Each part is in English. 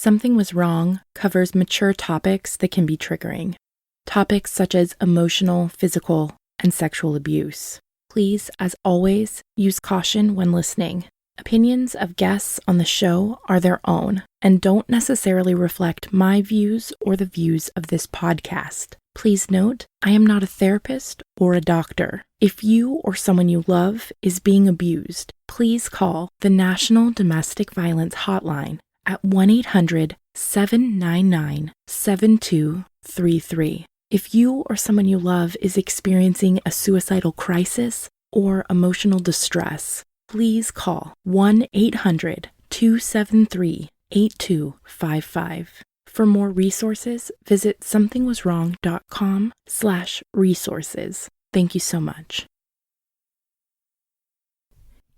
Something Was Wrong covers mature topics that can be triggering. Topics such as emotional, physical, and sexual abuse. Please, as always, use caution when listening. Opinions of guests on the show are their own and don't necessarily reflect my views or the views of this podcast. Please note, I am not a therapist or a doctor. If you or someone you love is being abused, please call the National Domestic Violence Hotline at 1-800-799-7233. If you or someone you love is experiencing a suicidal crisis or emotional distress, please call 1-800-273-8255. For more resources, visit somethingwaswrong.com/resources. Thank you so much.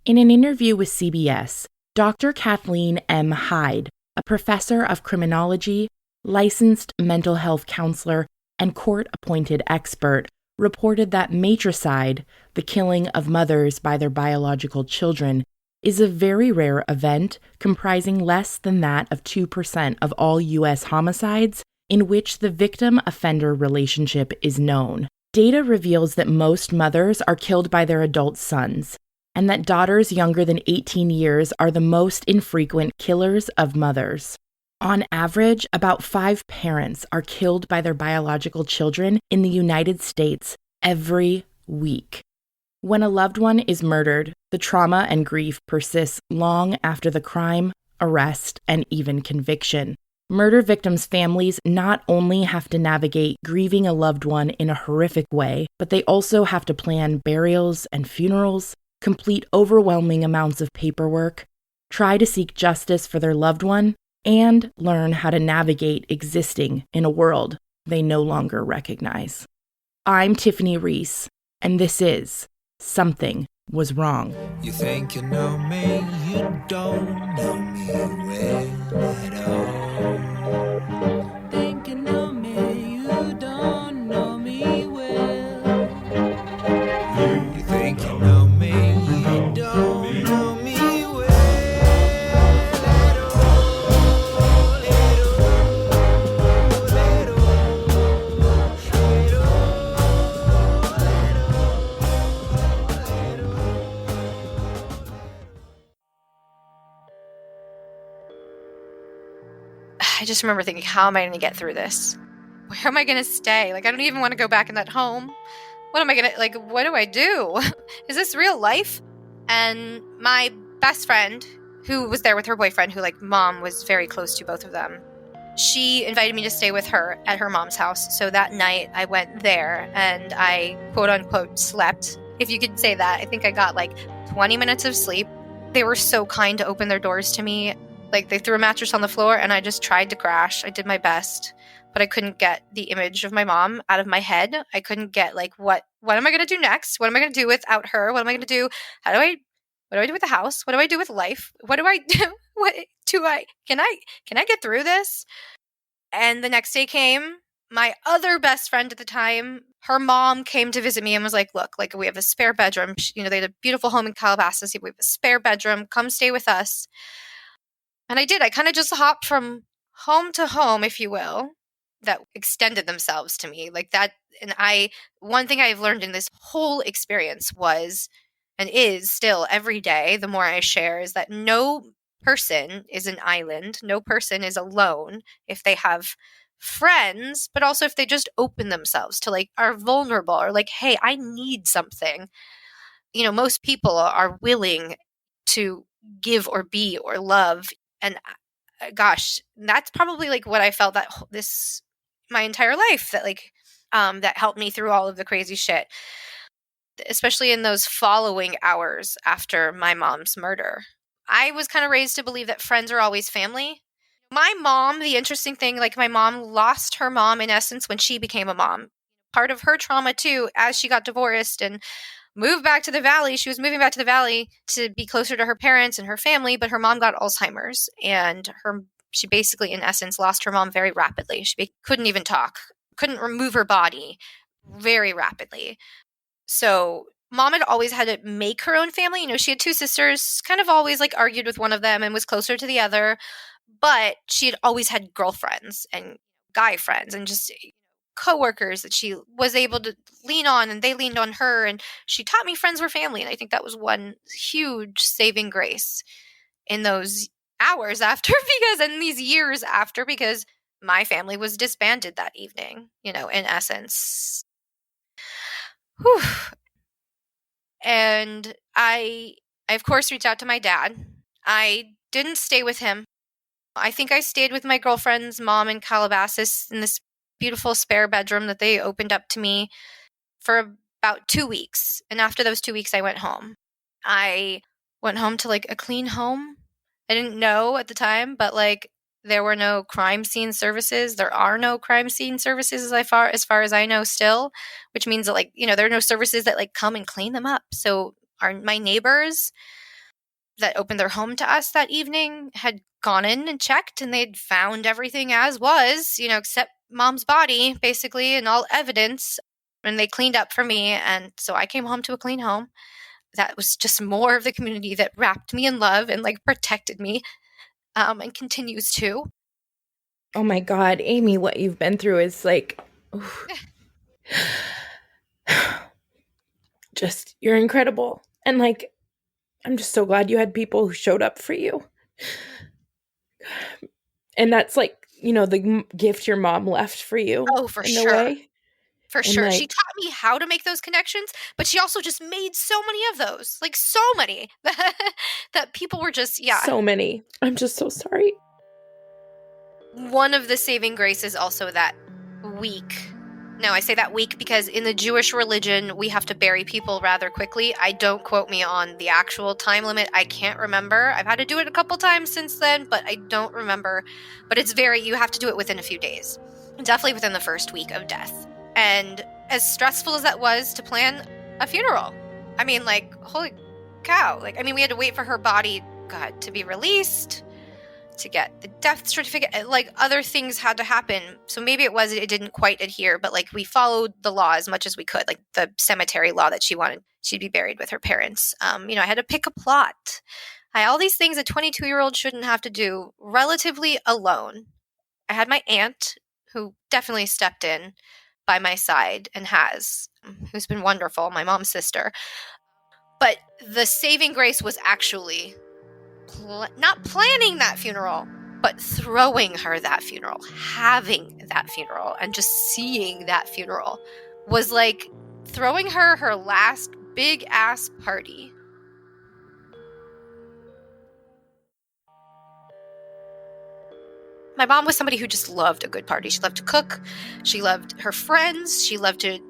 In an interview with CBS, Dr. Kathleen M. Hyde, a professor of criminology, licensed mental health counselor, and court-appointed expert, reported that matricide, the killing of mothers by their biological children, is a very rare event comprising less than that of 2% of all U.S. homicides in which the victim-offender relationship is known. Data reveals that most mothers are killed by their adult sons, and that daughters younger than 18 years are the most infrequent killers of mothers. On average, about 5 parents are killed by their biological children in the United States every week. When a loved one is murdered, the trauma and grief persists long after the crime, arrest, and even conviction. Murder victims' families not only have to navigate grieving a loved one in a horrific way, but they also have to plan burials and funerals, complete overwhelming amounts of paperwork, try to seek justice for their loved one, and learn how to navigate existing in a world they no longer recognize. I'm Tiffany Reese, and this is Something Was Wrong. You think you know me, you don't know me well at all. Think you know me, you don't know me well. You think you know me, you don't know me well at all. I just remember thinking, how am I going to get through this? Where am I going to stay? I don't even want to go back in that home. What am I going to, what do I do? Is this real life? And my best friend, who was there with her boyfriend, who, mom was very close to both of them, she invited me to stay with her at her mom's house. So that night I went there and I, quote unquote, slept. If you could say that. I think I got 20 minutes of sleep. They were so kind to open their doors to me. They threw a mattress on the floor and I just tried to crash. I did my best, but I couldn't get the image of my mom out of my head. I couldn't get what am I going to do next? What am I going to do without her? What am I going to do? What do I do with the house? What do I do with life? What do I do? Can I get through this? And the next day came. My other best friend at the time, her mom came to visit me and was look, we have a spare bedroom. They had a beautiful home in Calabasas. We have a spare bedroom. Come stay with us. And I did. I kind of just hopped from home to home, if you will, that extended themselves to me like that. And one thing I've learned in this whole experience was, and is still every day, the more I share, is that no person is an island. No person is alone if they have friends, but also if they just open themselves to are vulnerable or hey, I need something. Most people are willing to give or be or love. And gosh, that's probably what I felt that my entire life, that that helped me through all of the crazy shit, especially in those following hours after my mom's murder. I was kind of raised to believe that friends are always family. My mom, the interesting thing, my mom lost her mom in essence when she became a mom. Part of her trauma too, as she got divorced and moved back to the valley. She was moving back to the valley to be closer to her parents and her family, but her mom got Alzheimer's and she basically, in essence, lost her mom very rapidly. She couldn't even talk, couldn't remove her body very rapidly. So mom had always had to make her own family. She had 2 sisters, kind of always argued with one of them and was closer to the other. But she had always had girlfriends and guy friends and just coworkers that she was able to lean on, and they leaned on her, and she taught me friends were family. And I think that was one huge saving grace in those hours after, because in these years after, because my family was disbanded that evening, in essence. Whew. And I of course reached out to my dad. I didn't stay with him. I think I stayed with my girlfriend's mom in Calabasas in this beautiful spare bedroom that they opened up to me for about 2 weeks. And after those 2 weeks, I went home. I went home to like a clean home. I didn't know at the time, but like there were no crime scene services. There are no crime scene services as far as I know still, which means that like, there are no services that like come and clean them up. So my neighbors that opened their home to us that evening had gone in and checked, and they'd found everything as was, except mom's body basically and all evidence. And they cleaned up for me. And so I came home to a clean home. That was just more of the community that wrapped me in love and like protected me, and continues to. Oh my God, Amy, what you've been through is like, just, you're incredible. And like, I'm just so glad you had people who showed up for you. And that's like, the gift your mom left for you. Oh, for in sure. A way. For And sure. like, She taught me how to make those connections, but she also just made so many of those, like so many that people were just, so many. I'm just so sorry. One of the saving graces also that week. Now, I say that week because in the Jewish religion, we have to bury people rather quickly. Don't quote me on the actual time limit. I can't remember. I've had to do it a couple times since then, but I don't remember. But you have to do it within a few days. Definitely within the first week of death. And as stressful as that was to plan a funeral, I mean, like, holy cow. Like, I mean, we had to wait for her body, God, to be released, to get the death certificate, like other things had to happen. So maybe it didn't quite adhere, but like we followed the law as much as we could, like the cemetery law that she wanted she'd be buried with her parents. I had to pick a plot. All these things a 22-year-old shouldn't have to do relatively alone. I had my aunt who definitely stepped in by my side and who's been wonderful, my mom's sister. But the saving grace was actually not planning that funeral, but throwing her that funeral, having that funeral, and just seeing that funeral was like throwing her last big ass party. My mom was somebody who just loved a good party. She loved to cook. She loved her friends. She loved to,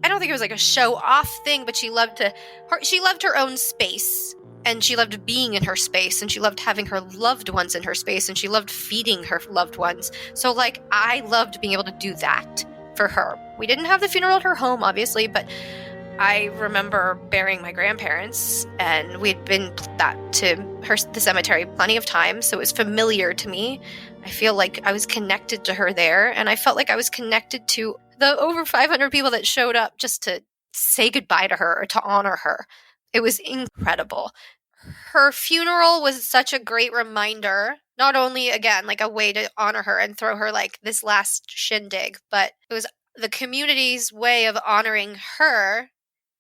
I don't think it was like a show off thing, but she loved her own space. And she loved being in her space, and she loved having her loved ones in her space, and she loved feeding her loved ones. So, like, I loved being able to do that for her. We didn't have the funeral at her home, obviously, but I remember burying my grandparents, and we'd been to the cemetery plenty of times, so it was familiar to me. I feel like I was connected to her there, and I felt like I was connected to the over 500 people that showed up just to say goodbye to her or to honor her. It was incredible. Her funeral was such a great reminder, not only, again, like a way to honor her and throw her like this last shindig, but it was the community's way of honoring her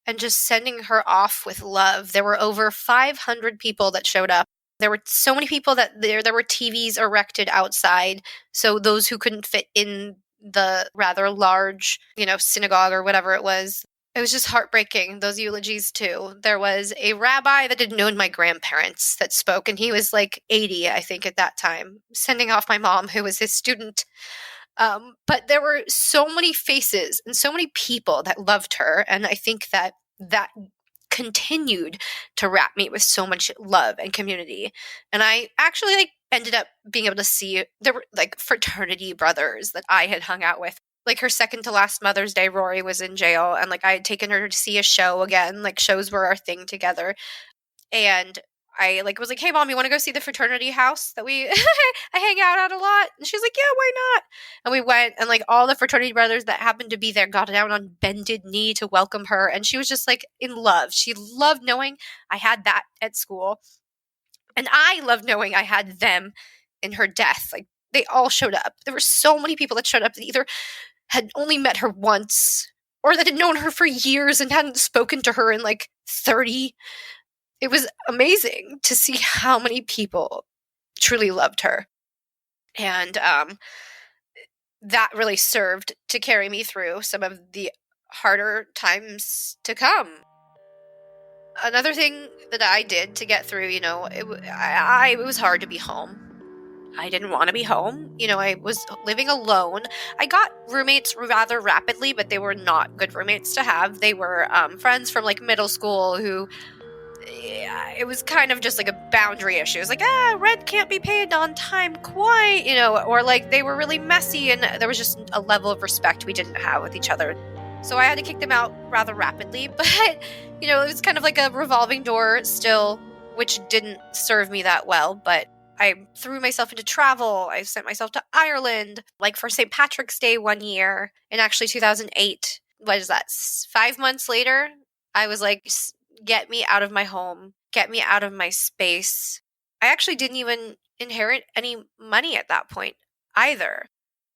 and just sending her off with love. There were over 500 people that showed up. There were so many people that there were TVs erected outside, so those who couldn't fit in the rather large, synagogue or whatever it was just heartbreaking, those eulogies too. There was a rabbi that had known my grandparents that spoke, and he was like 80, I think, at that time, sending off my mom, who was his student. But there were so many faces and so many people that loved her, and I think that continued to wrap me with so much love and community. And I actually ended up being able to see, there were fraternity brothers that I had hung out with. Her second to last Mother's Day, Rory was in jail, and I had taken her to see a show again. Shows were our thing together. And I was like, hey mom, you want to go see the fraternity house that I hang out at a lot? And she's like, yeah, why not? And we went, and all the fraternity brothers that happened to be there got down on bended knee to welcome her. And she was just in love. She loved knowing I had that at school. And I loved knowing I had them in her death. Like, they all showed up. There were so many people that showed up that either had only met her once or that had known her for years and hadn't spoken to her in like 30. It was amazing to see how many people truly loved her. And that really served to carry me through some of the harder times to come. Another thing that I did to get through, it was hard to be home. I didn't want to be home. I was living alone. I got roommates rather rapidly, but they were not good roommates to have. They were friends from like middle school who, it was kind of just like a boundary issue. It was like, rent can't be paid on time quite, or like they were really messy and there was just a level of respect we didn't have with each other. So I had to kick them out rather rapidly, but, it was kind of like a revolving door still, which didn't serve me that well, but I threw myself into travel. I sent myself to Ireland, like for St. Patrick's Day one year in actually 2008. What is that? 5 months later, I was like, get me out of my home, get me out of my space. I actually didn't even inherit any money at that point either.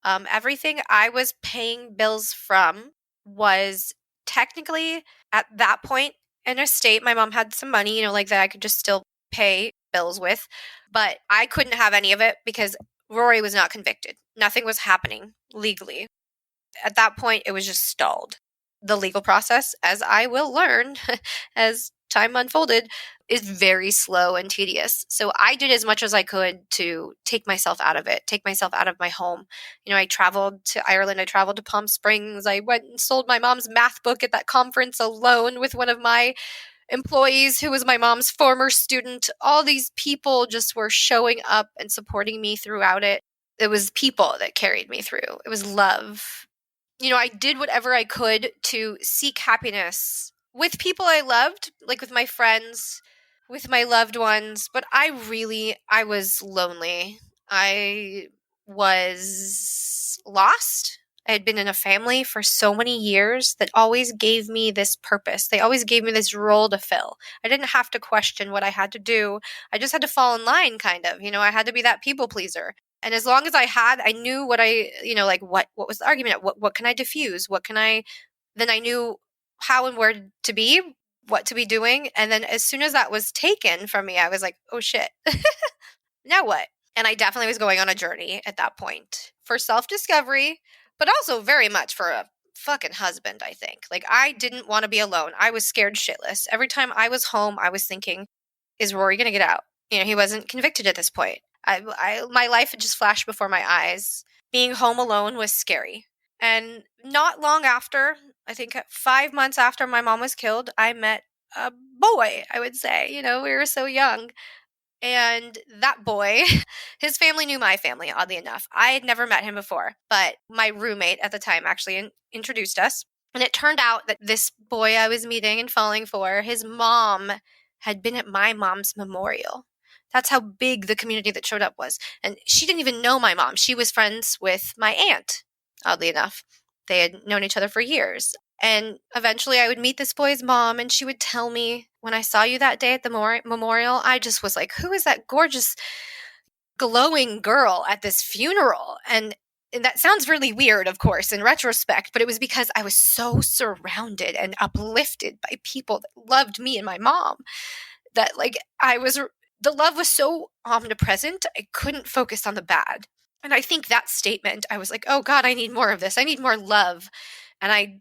Everything I was paying bills from was technically at that point an estate. My mom had some money, like that I could just still pay bills with, but I couldn't have any of it because Rory was not convicted. Nothing was happening legally. At that point, it was just stalled. The legal process, as I will learn as time unfolded, is very slow and tedious. So I did as much as I could to take myself out of it, take myself out of my home. I traveled to Ireland. I traveled to Palm Springs. I went and sold my mom's math book at that conference alone with one of my employees who was my mom's former student. All these people just were showing up and supporting me throughout it. It was people that carried me through. It was love. I did whatever I could to seek happiness with people I loved, like with my friends, with my loved ones, but I was lonely. I was lost. I had been in a family for so many years that always gave me this purpose. They always gave me this role to fill. I didn't have to question what I had to do. I just had to fall in line, kind of. I had to be that people pleaser. And as long as I knew what what was the argument? What can I diffuse? Then I knew how and where to be, what to be doing. And then as soon as that was taken from me, I was like, oh shit, now what? And I definitely was going on a journey at that point for self-discovery, but also very much for a fucking husband, I think. Like, I didn't want to be alone. I was scared shitless. Every time I was home, I was thinking, is Rory going to get out? He wasn't convicted at this point. My life had just flashed before my eyes. Being home alone was scary. And not long after, I think 5 months after my mom was killed, I met a boy, I would say. We were so young. And that boy, his family knew my family, oddly enough. I had never met him before, but my roommate at the time actually introduced us. And it turned out that this boy I was meeting and falling for, his mom had been at my mom's memorial. That's how big the community that showed up was. And she didn't even know my mom. She was friends with my aunt, oddly enough. They had known each other for years. And eventually I would meet this boy's mom and she would tell me, when I saw you that day at the memorial, I just was like, who is that gorgeous, glowing girl at this funeral? And that sounds really weird, of course, in retrospect, but it was because I was so surrounded and uplifted by people that loved me and my mom that the love was so omnipresent, I couldn't focus on the bad. And I think that statement, I was like, oh God, I need more of this. I need more love. And I,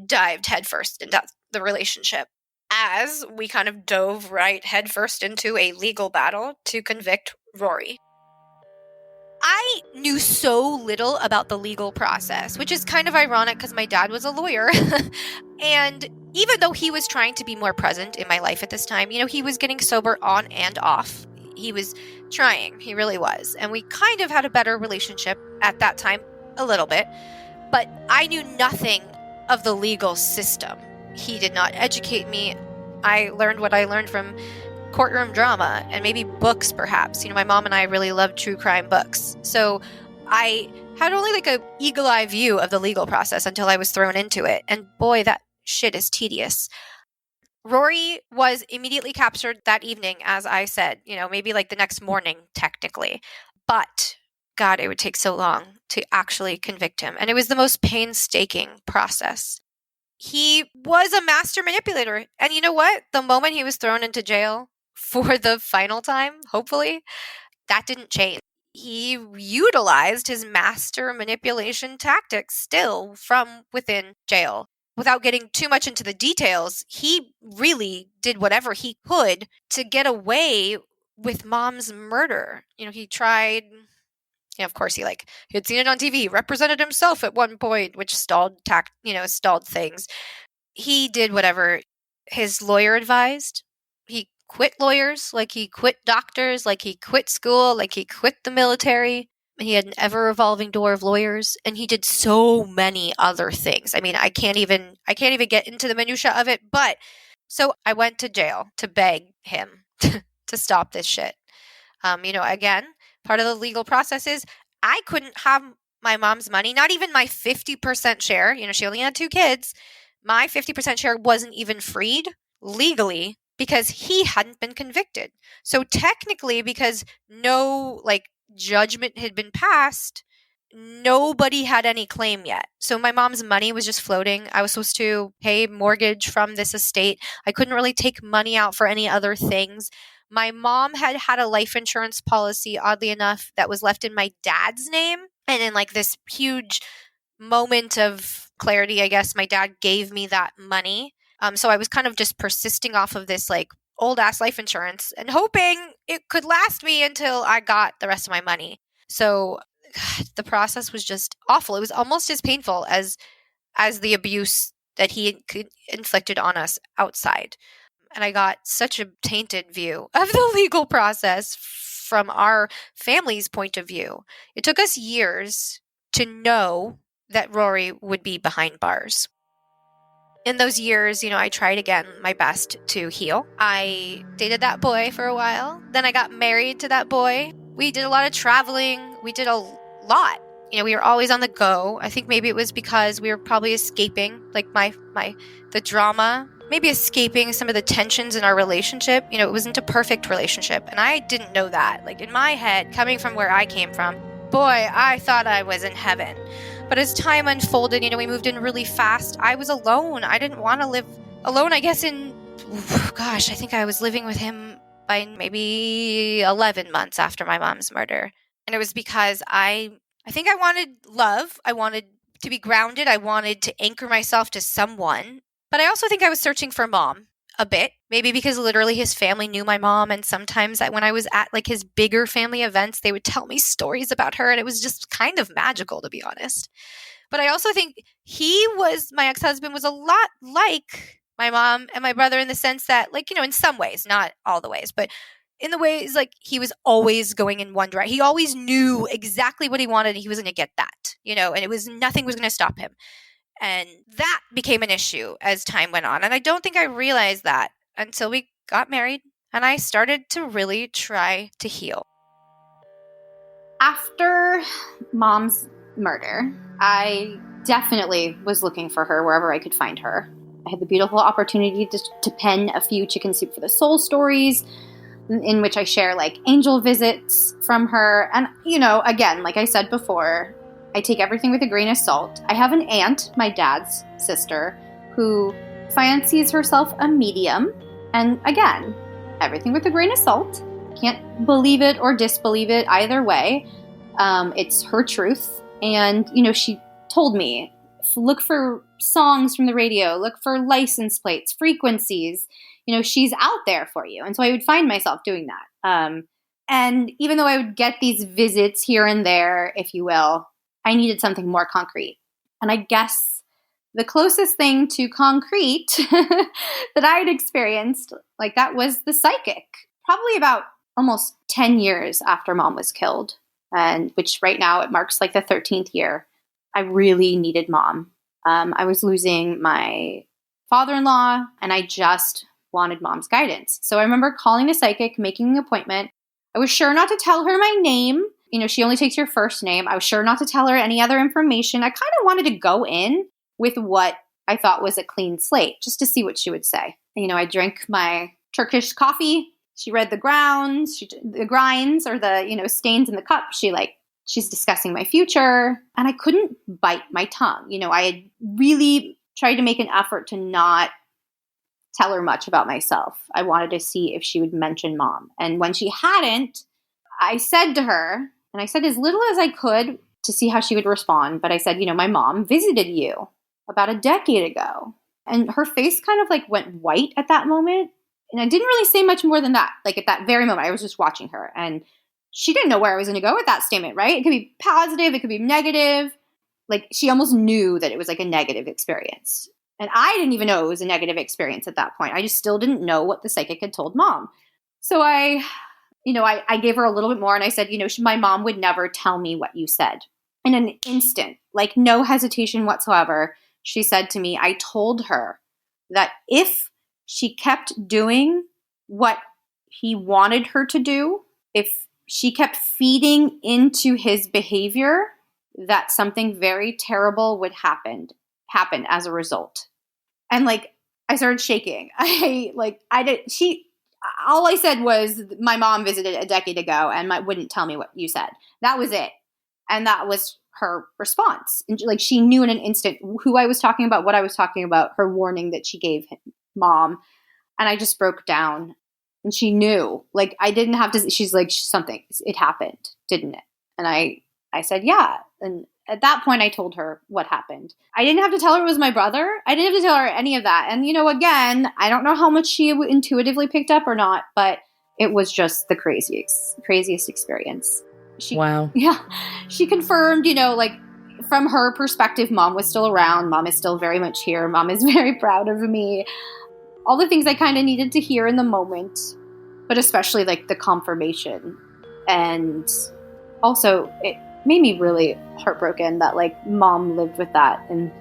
dived headfirst into the relationship as we kind of dove right headfirst into a legal battle to convict Rory. I knew so little about the legal process, which is kind of ironic because my dad was a lawyer. And even though he was trying to be more present in my life at this time, he was getting sober on and off. He was trying. He really was. And we kind of had a better relationship at that time, a little bit. But I knew nothing of the legal system. He did not educate me. I learned what I learned from courtroom drama and maybe books, perhaps. My mom and I really loved true crime books. So I had only like a eagle eye view of the legal process until I was thrown into it. And boy, that shit is tedious. Rory was immediately captured that evening, as I said, maybe like the next morning, technically. But God, it would take so long to actually convict him. And it was the most painstaking process. He was a master manipulator. And you know what? The moment he was thrown into jail for the final time, hopefully, that didn't change. He utilized his master manipulation tactics still from within jail. Without getting too much into the details, he really did whatever he could to get away with Mom's murder. He tried. Of course, he had seen it on TV, represented himself at one point, which stalled things. He did whatever his lawyer advised. He quit lawyers, like he quit doctors, like he quit school, like he quit the military. He had an ever-revolving door of lawyers, and he did so many other things. I mean, I can't even get into the minutia of it, but so I went to jail to beg him to stop this shit. Again, part of the legal process is I couldn't have my mom's money, not even my 50% share. She only had 2 kids. My 50% share wasn't even freed legally because he hadn't been convicted. So technically, because no judgment had been passed, nobody had any claim yet. So my mom's money was just floating. I was supposed to pay mortgage from this estate. I couldn't really take money out for any other things. My mom had a life insurance policy, oddly enough, that was left in my dad's name. And in this huge moment of clarity, I guess, my dad gave me that money. So I was kind of just persisting off of this old ass life insurance and hoping it could last me until I got the rest of my money. So God, the process was just awful. It was almost as painful as the abuse that he inflicted on us outside. And I got such a tainted view of the legal process from our family's point of view. It took us years to know that Rory would be behind bars. In those years, I tried again my best to heal. I dated that boy for a while. Then I got married to that boy. We did a lot of traveling. We did a lot. We were always on the go. I think maybe it was because we were probably escaping, the drama, maybe escaping some of the tensions in our relationship. It wasn't a perfect relationship, and I didn't know that. In my head, coming from where I came from, boy, I thought I was in heaven. But as time unfolded, we moved in really fast. I was alone. I didn't want to live alone, I guess, I think I was living with him by maybe 11 months after my mom's murder. And it was because I think I wanted love. I wanted to be grounded. I wanted to anchor myself to someone. But I also think I was searching for Mom a bit, maybe because literally his family knew my mom. And sometimes when I was at his bigger family events, they would tell me stories about her. And it was just kind of magical, to be honest. But I also think my ex-husband was a lot like my mom and my brother in the sense that in some ways, not all the ways, but in the ways he was always going in one direction. He always knew exactly what he wanted. And he was going to get that, and nothing was going to stop him. And that became an issue as time went on. And I don't think I realized that until we got married and I started to really try to heal. After Mom's murder, I definitely was looking for her wherever I could find her. I had the beautiful opportunity to pen a few Chicken Soup for the Soul stories in which I share angel visits from her. And, again, like I said before, I take everything with a grain of salt. I have an aunt, my dad's sister, who fancies herself a medium. And again, everything with a grain of salt. Can't believe it or disbelieve it either way. It's her truth. And, she told me, look for songs from the radio, look for license plates, frequencies. She's out there for you. And so I would find myself doing that. And even though I would get these visits here and there, if you will, I needed something more concrete. And I guess the closest thing to concrete that I had experienced that was the psychic. Probably about almost 10 years after Mom was killed, and which right now it marks the 13th year. I really needed Mom. I was losing my father-in-law, and I just wanted Mom's guidance. So I remember calling the psychic, making an appointment. I was sure not to tell her my name. She only takes your first name. I was sure not to tell her any other information. I kind of wanted to go in with what I thought was a clean slate, just to see what she would say. I drank my Turkish coffee. She read the grounds, the grinds or the, stains in the cup. She's discussing my future. And I couldn't bite my tongue. I had really tried to make an effort to not tell her much about myself. I wanted to see if she would mention mom. And when she hadn't, I said to her, and I said as little as I could to see how she would respond. But I said, my mom visited you about a decade ago. And her face kind of went white at that moment. And I didn't really say much more than that. At that very moment, I was just watching her. And she didn't know where I was going to go with that statement, right? It could be positive. It could be negative. She almost knew that it was a negative experience. And I didn't even know it was a negative experience at that point. I just still didn't know what the psychic had told mom. So I gave her a little bit more. And I said, my mom would never tell me what you said. In an instant, no hesitation whatsoever, she said to me, I told her that if she kept doing what he wanted her to do, if she kept feeding into his behavior, that something very terrible would happen as a result. And I started shaking. All I said was my mom visited a decade ago and wouldn't tell me what you said. That was it. And that was her response. And she knew in an instant who I was talking about, what I was talking about, her warning that she gave mom. And I just broke down and she knew, I didn't have to, she's something, it happened, didn't it? And I said, yeah. And at that point I told her what happened. I didn't have to tell her it was my brother. I didn't have to tell her any of that. And again, I don't know how much she intuitively picked up or not, but it was just the craziest experience. Wow. Yeah. She confirmed, from her perspective, mom was still around. Mom is still very much here. Mom is very proud of me. All the things I kind of needed to hear in the moment, but especially the confirmation. And also it made me really heartbroken that mom lived with that in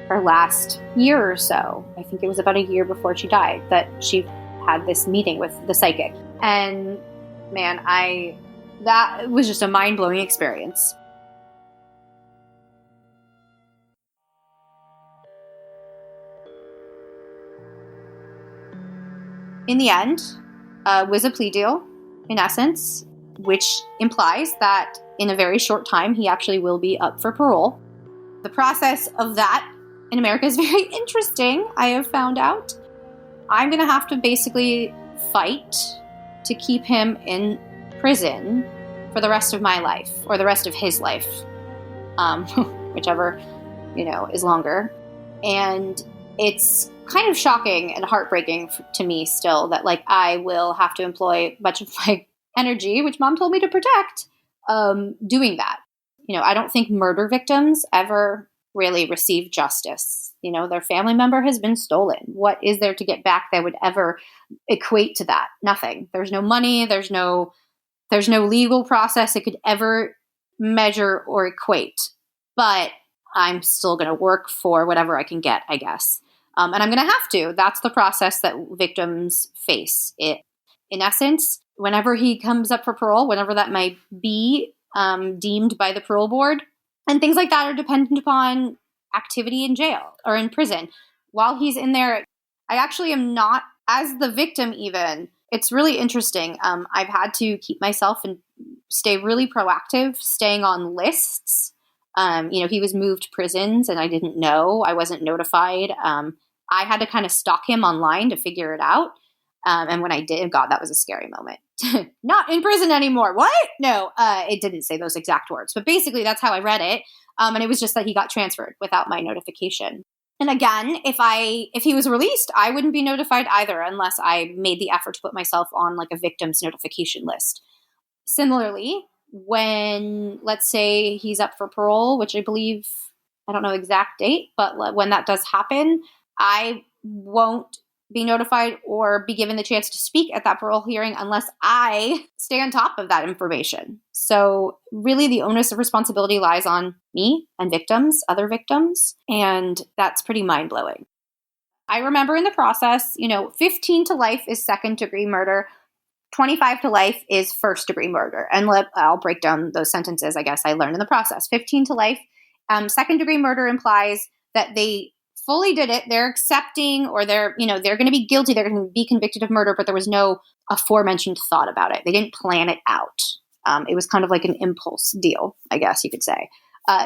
her last year or so. I think it was about a year before she died that she had this meeting with the psychic. And man, that was just a mind-blowing experience. In the end, was a plea deal, in essence, which implies that in a very short time, he actually will be up for parole. The process of that in America is very interesting, I have found out. I'm going to have to basically fight to keep him in prison for the rest of my life, or the rest of his life, whichever, is longer. And it's kind of shocking and heartbreaking to me still that I will have to employ much of my energy, which mom told me to protect, doing that. I don't think murder victims ever really receive justice. Their family member has been stolen. What is there to get back that would ever equate to that? Nothing. There's no money. There's no legal process it could ever measure or equate. But I'm still going to work for whatever I can get, I guess. And I'm going to have to. That's the process that victims face. In essence, whenever he comes up for parole, whenever that might be deemed by the parole board, and things like that are dependent upon activity in jail or in prison. While he's in there, I actually am not, as the victim even, it's really interesting. I've had to keep myself and stay really proactive, staying on lists. He was moved to prisons and I didn't know. I wasn't notified. I had to kind of stalk him online to figure it out. And when I did, God, that was a scary moment. Not in prison anymore. What? No, it didn't say those exact words. But basically, that's how I read it. And it was just that he got transferred without my notification. And again, if he was released, I wouldn't be notified either unless I made the effort to put myself on a victim's notification list. Similarly, when, let's say, he's up for parole, which I believe, I don't know the exact date, but when that does happen, I won't be notified or be given the chance to speak at that parole hearing unless I stay on top of that information. So really the onus of responsibility lies on me and victims, other victims, and that's pretty mind-blowing. I remember in the process, 15 to life is second-degree murder, 25 to life is first-degree murder. And I'll break down those sentences, I guess, I learned in the process. 15 to life, second-degree murder implies that they fully did it. They're accepting, or they're going to be guilty. They're going to be convicted of murder, but there was no aforementioned thought about it. They didn't plan it out. It was kind of like an impulse deal, I guess you could say.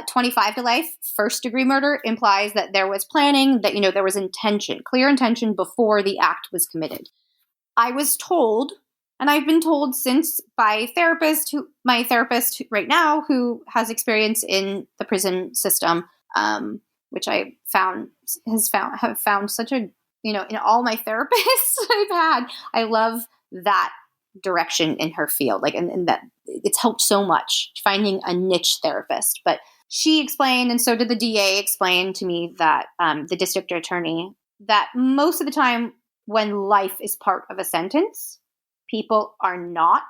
25 to life, first degree murder implies that there was planning, that, there was intention, clear intention before the act was committed. I was told, and I've been told since by my therapist right now, who has experience in the prison system, which I have found such a, in all my therapists I've had, I love that direction in her field. And that it's helped so much finding a niche therapist. But she explained, and so did the DA explain to me, that the district attorney, that most of the time when life is part of a sentence, people are not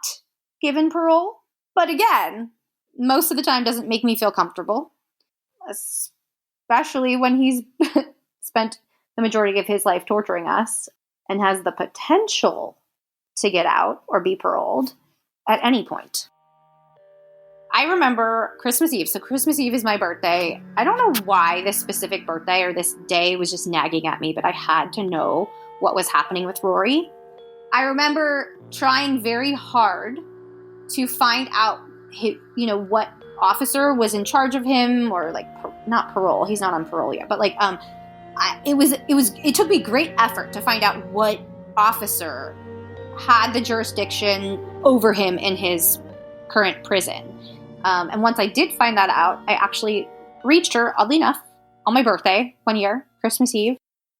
given parole. But again, most of the time doesn't make me feel comfortable, especially when he's spent the majority of his life torturing us and has the potential to get out or be paroled at any point. I remember Christmas Eve. So Christmas Eve is my birthday. I don't know why this specific birthday or this day was just nagging at me, but I had to know what was happening with Rory. I remember trying very hard to find out, what officer was in charge of him, or not parole. He's not on parole yet, but it took me great effort to find out what officer had the jurisdiction over him in his current prison. And once I did find that out, I actually reached her, oddly enough, on my birthday one year, Christmas Eve.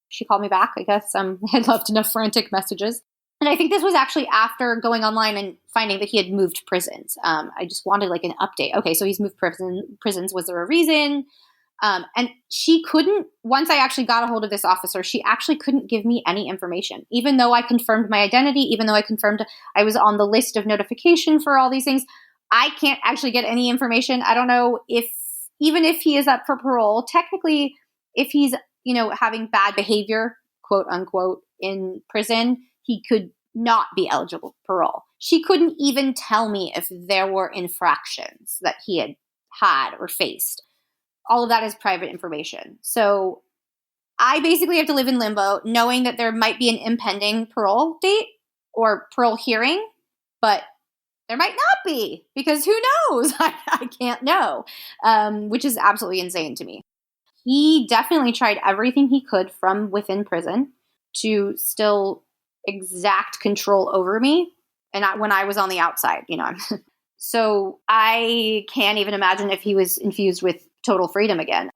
She called me back. I guess I had left enough frantic messages. And I think this was actually after going online and finding that he had moved prisons. I just wanted an update. Okay, so he's moved prisons. Was there a reason? And she couldn't, once I actually got a hold of this officer, she actually couldn't give me any information. Even though I confirmed my identity, even though I confirmed I was on the list of notification for all these things, I can't actually get any information. I don't know even if he is up for parole, technically, if he's, having bad behavior, quote unquote, in prison, he could not be eligible for parole. She couldn't even tell me if there were infractions that he had or faced. All of that is private information. So I basically have to live in limbo, knowing that there might be an impending parole date or parole hearing, but there might not be, because who knows? I can't know, which is absolutely insane to me. He definitely tried everything he could from within prison to still exact control over me, and when I was on the outside, So I can't even imagine if he was infused with total freedom again.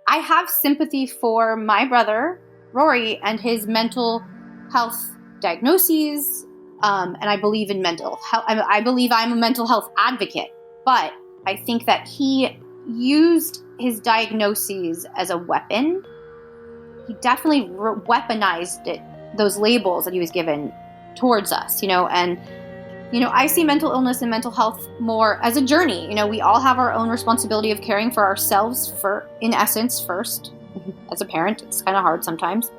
I have sympathy for my brother, Rory, and his mental health diagnoses. And I believe in mental health. I believe I'm a mental health advocate, but I think that he used his diagnoses as a weapon. He definitely weaponized it, those labels that he was given towards us, and, I see mental illness and mental health more as a journey. We all have our own responsibility of caring for ourselves in essence first. As a parent, it's kind of hard sometimes,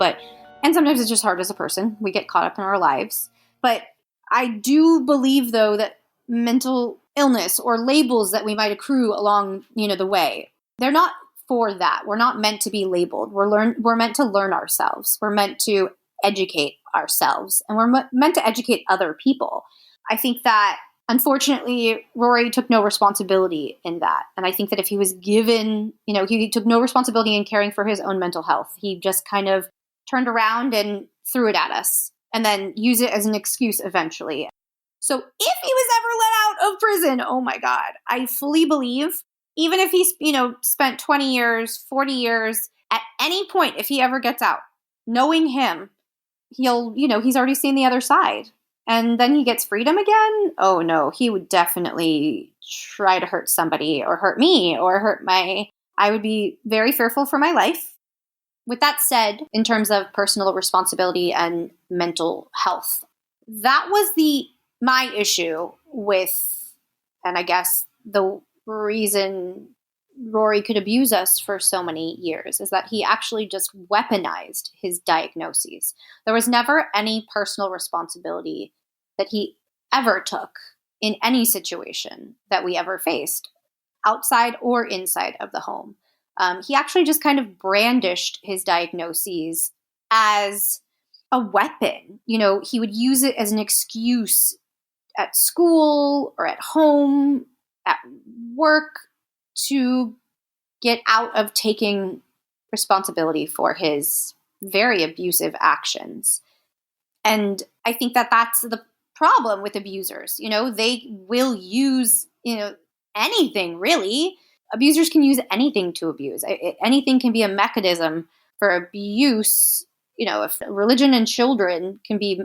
and sometimes it's just hard as a person. We get caught up in our lives. But I do believe, though, that mental illness or labels that we might accrue along, the way, they're not for that. We're not meant to be labeled. We're meant to learn ourselves. We're meant to educate ourselves, and we're meant to educate other people. I think that, unfortunately, Rory took no responsibility in that. And I think that if he was given, he took no responsibility in caring for his own mental health. He just kind of turned around and threw it at us, and then use it as an excuse eventually. So if he was ever let out of prison, oh my God, I fully believe, even if he's, spent 20 years, 40 years, at any point, if he ever gets out, knowing him, he'll, he's already seen the other side. And then he gets freedom again. Oh no, he would definitely try to hurt somebody, or hurt me, or I would be very fearful for my life. With that said, in terms of personal responsibility and mental health, that was my issue with, and I guess the reason Rory could abuse us for so many years, is that he actually just weaponized his diagnoses. There was never any personal responsibility that he ever took in any situation that we ever faced, outside or inside of the home. He actually just kind of brandished his diagnoses as a weapon. He would use it as an excuse at school or at home, at work, to get out of taking responsibility for his very abusive actions. And I think that that's the problem with abusers. They will use, anything really. Abusers can use anything to abuse. Anything can be a mechanism for abuse. If religion and children can be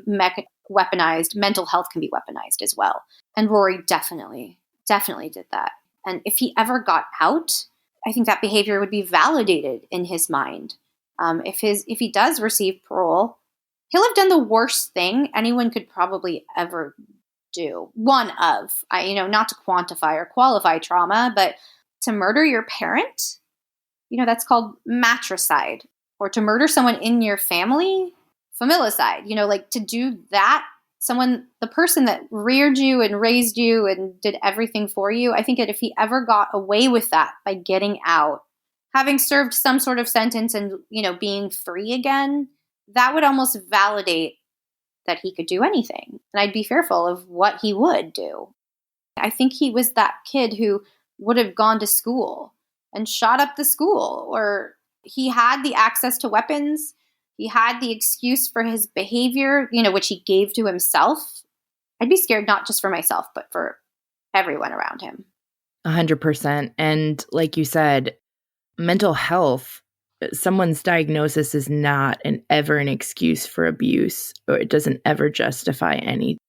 weaponized, mental health can be weaponized as well. And Rory definitely did that. And if he ever got out, I think that behavior would be validated in his mind. If he does receive parole, he'll have done the worst thing anyone could probably ever do. One of, not to quantify or qualify trauma, but to murder your parent, that's called matricide. Or to murder someone in your family, familicide. To do that, the person that reared you and raised you and did everything for you, I think that if he ever got away with that by getting out, having served some sort of sentence and, being free again, that would almost validate that he could do anything. And I'd be fearful of what he would do. I think he was that kid who would have gone to school and shot up the school, or he had the access to weapons. He had the excuse for his behavior, which he gave to himself. I'd be scared not just for myself, but for everyone around him. 100%. And like you said, mental health, someone's diagnosis is not ever an excuse for abuse, or it doesn't ever justify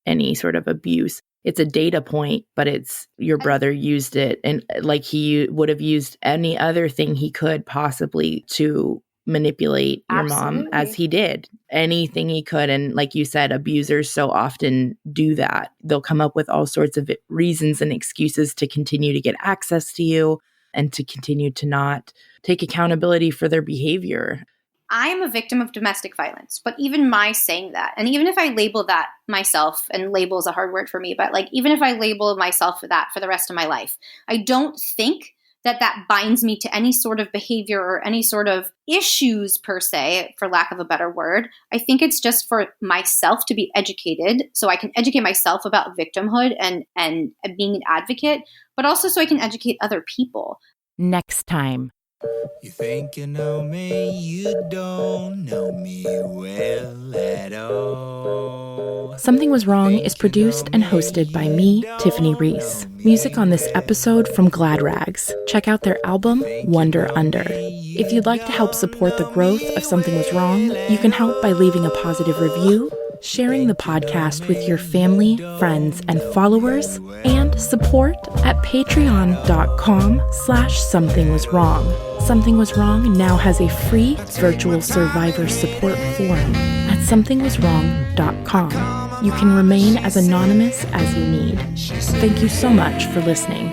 any sort of abuse. It's a data point, but it's your brother used it, and like he would have used any other thing he could possibly to manipulate your mom, as he did anything he could. And like you said, abusers so often do that. They'll come up with all sorts of reasons and excuses to continue to get access to you and to continue to not take accountability for their behavior. I am a victim of domestic violence, but even my saying that, and even if I label that myself, and label is a hard word for me, but even if I label myself for that for the rest of my life, I don't think that binds me to any sort of behavior or any sort of issues per se, for lack of a better word. I think it's just for myself to be educated, so I can educate myself about victimhood and being an advocate, but also so I can educate other people. Next time. You think you know me, you don't know me well at all. Something Was Wrong is produced and hosted by me, Tiffany Reese. Music on this episode from Glad Rags. Check out their album, Wonder Under. If you'd like to help support the growth of Something Was Wrong, you can help by leaving a positive review, sharing the podcast with your family, friends, and followers, and support at patreon.com/somethingwaswrong. Something Was Wrong now has a free virtual survivor support forum at somethingwaswrong.com. You can remain as anonymous as you need. Thank you so much for listening.